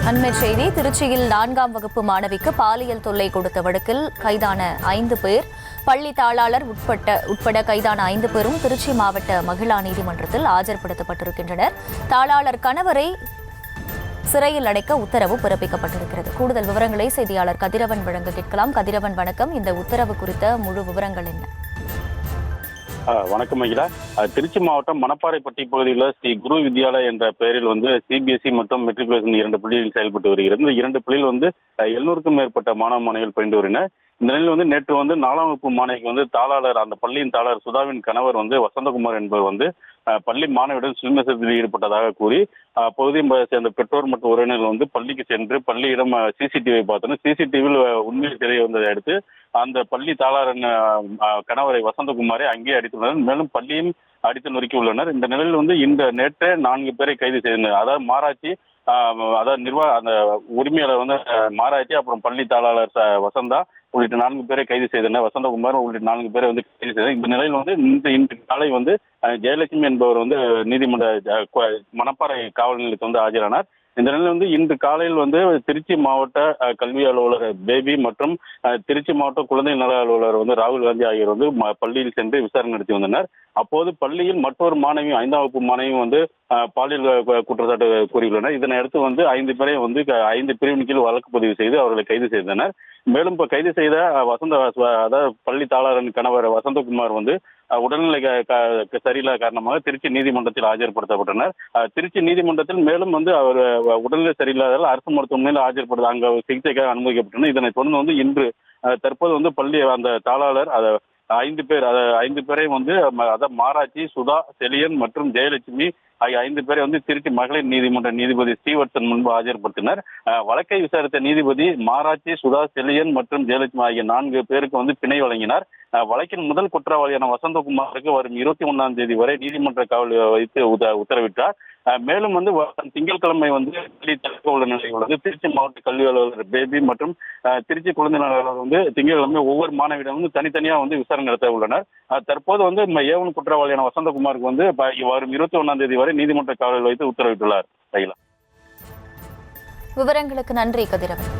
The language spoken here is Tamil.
அண்மை செய்தி. திருச்சியில் 4ஆம் வகுப்பு மாணவிக்கு பாலியல் தொல்லை கொடுத்த வழக்கில் கைதான 5 பேர், பள்ளி தாளாளர் உட்பட கைதான 5 பேரும் திருச்சி மாவட்ட மகிழா நீதிமன்றத்தில் ஆஜர்படுத்தப்பட்டிருக்கின்றனர். தாளாளர் கணவரை சிறையில் அடைக்க உத்தரவு பிறப்பிக்கப்பட்டிருக்கிறது. கூடுதல் விவரங்களை செய்தியாளர் கதிரவன் வழங்க கேட்கலாம். கதிரவன், வணக்கம். இந்த உத்தரவு குறித்த முழு விவரங்கள் என்ன? வணக்கம் மகிழா. திருச்சி மாவட்டம் மணப்பாறைப்பட்டி பகுதியில் ஸ்ரீ குரு வித்யாலயா என்ற பெயரில் சிபிஎஸ்இ மற்றும் மெட்ரிகுலேஷன் 2 பள்ளிகள் செயல்பட்டு வருகிறது. இந்த 2 பள்ளியில் 700க்கும் மேற்பட்ட மாணவ மாணவிகள் பயின்று வருகின்றனர். இந்த நிலையில் நேற்று 4ஆம் வகுப்பு மாணவிக்கு தாளாளர், அந்த பள்ளியின் தாளாளர் சுதாவின் கணவர் வசந்தகுமார் என்பவர் பள்ளி மாணவியுடன் சில்மிசத்தில் ஈடுபட்டதாக கூறி பகுதியை சேர்ந்த பெற்றோர் மற்றும் உறவினர்கள் பள்ளிக்கு சென்று பள்ளியிடம் சிசிடிவியை பார்த்தனர். சிசிடிவியில் உண்மையை தெரிய வந்ததை அடுத்து அந்த பள்ளி தாளாளரின் கணவரை வசந்தகுமாரை அங்கேயே அடித்துள்ளனர். மேலும் பள்ளியும் அடித்து நொறுக்கி உள்ளனர். இந்த நிலையில் இந்த நேற்றே 4 பேரை கைது செய்தனர். அதாவது மாராட்சி, அதாவது அந்த உரிமையாளர் மாராட்சி, அப்புறம் பள்ளி தாளாளர் வசந்தா உள்ளிட்ட 4 பேரை கைது செய்தனர். வசந்தகுமார் உள்ளிட்ட 4 பேரை கைது செய்தனர். இந்த நிலையில் இன்று காலை ஜெயலட்சுமி என்பவர் நீதிமன்ற மணப்பாறை காவல் நிலையத்தில் ஆஜரானார். இந்த நிலையில் இன்று காலையில் திருச்சி மாவட்ட கல்வி அலுவலர் பேபி மற்றும் திருச்சி மாவட்ட குழந்தை நல அலுவலர் ராகுல் காந்தி ஆகியோர் பள்ளியில் சென்று விசாரணை நடத்தி வந்தனர். அப்போது பள்ளியில் மற்றொரு மாணவி, 5ஆம் வகுப்பு மாணவி பாலியல் குற்றச்சாட்டு கூறியுள்ளனர். இதனை அடுத்து 5 பேரை 5 பிரிவின் கீழ் வழக்கு பதிவு செய்து அவர்களை கைது செய்தனர். மேலும் கைது செய்த அதாவது பள்ளி தாளாளரின் கணவர் வசந்தகுமார் உடல்நிலை சரியில்லாத காரணமாக திருச்சி நீதிமன்றத்தில் ஆஜர்படுத்தப்பட்டனர். திருச்சி நீதிமன்றத்தில் மேலும் அவர் உடல்நிலை சரியில்லாதால் அரசு மருத்துவமனையில் ஆஜர்படுத்த அங்கு சிகிச்சைக்காக அனுமதிக்கப்பட்டனர். இதனைத் தொடர்ந்து இன்று தற்போது பள்ளி அந்த தாளாளர் 5 பேர், 5 பேரை மாராட்சி, சுதா, செலியன் மற்றும் ஜெயலட்சுமி ஆகிய 5 பேரை திருச்சி மகளிர் நீதிமன்ற நீதிபதி ஸ்ரீவத்சன் முன்பு ஆஜர்படுத்தினர். வழக்கை விசாரித்த நீதிபதி மாராட்சி, சுதா, செலியன் மற்றும் ஜெயலட்சுமி ஆகிய 4 பேருக்கு பிணை வழங்கினார். வழக்கின் முதல் குற்றவாளியான வசந்தகுமாருக்கு வரும் 21ஆம் தேதி வரை நீதிமன்ற காவல் வைத்து உத்தரவிட்டார். மேலும் திங்கட்கிழமை பள்ளி திறக்க உள்ள நிலையில் திருச்சி மாவட்ட கல்வி அலுவலர் பேபி மற்றும் திருச்சி குழந்தை நல அலுவலர் திங்கட்கிழமை ஒவ்வொரு மாணவியிடம் தனித்தனியாக விசாரணை நடத்த உள்ளனர். தற்போது ஏவன் குற்றவாளியான வசந்தகுமாருக்கு வரும் 21ஆம் தேதி வரை நீதிமன்ற காவலில் வைத்து உத்தரவிட்டுள்ளார். விவரங்களுக்கு நன்றி கதிரவன்.